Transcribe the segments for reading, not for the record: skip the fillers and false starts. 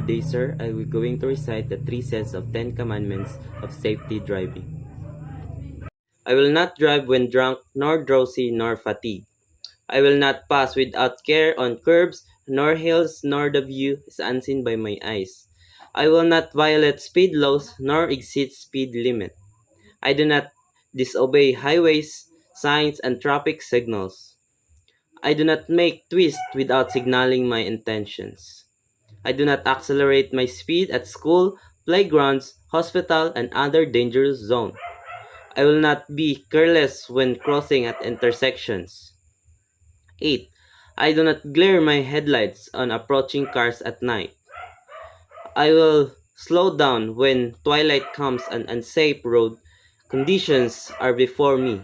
Today, sir, I will going to recite the 3 sets of 10 commandments of safety driving. I will not drive when drunk, nor drowsy, nor fatigued. I will not pass without care on curbs, nor hills, nor the view is unseen by my eyes. I will not violate speed laws, nor exceed speed limit. I do not disobey highways, signs, and traffic signals. I do not make twists without signaling my intentions. I do not accelerate my speed at school, playgrounds, hospital, and other dangerous zones. I will not be careless when crossing at intersections. 8. I do not glare my headlights on approaching cars at night. I will slow down when twilight comes and unsafe road conditions are before me.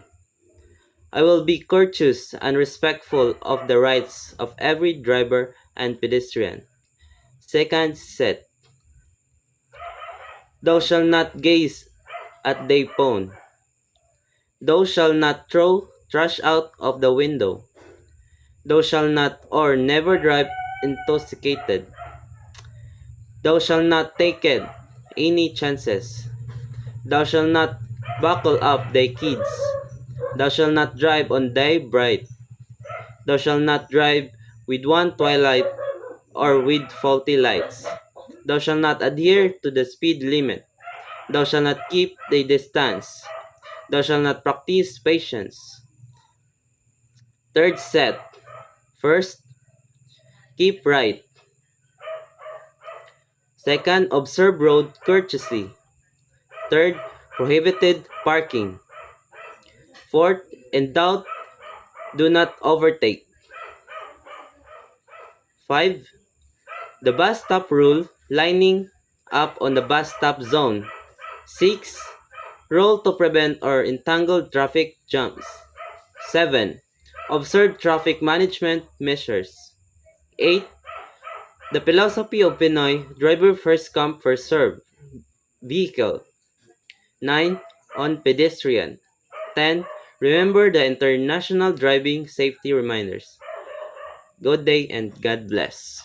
I will be courteous and respectful of the rights of every driver and pedestrian. Second set. Thou shalt not gaze at thy phone. Thou shalt not throw trash out of the window. Thou shalt not or never drive intoxicated. Thou shalt not take any chances. Thou shalt not buckle up thy kids. Thou shalt not drive on thy bride. Thou shalt not drive with one twilight or with faulty lights. Thou shalt not adhere to the speed limit. Thou shalt not keep thy distance. Thou shalt not practice patience. Third set. First, keep right. Second, observe road courtesy. Third, prohibited parking. Fourth, in doubt, do not overtake. 5. The bus stop rule, lining up on the bus stop zone. 6. Roll to prevent or entangle traffic jams. 7. Observe traffic management measures. 8. The philosophy of Pinoy, driver first come first serve. Vehicle. 9. On pedestrian. 10. Remember the international driving safety reminders. Good day and God bless.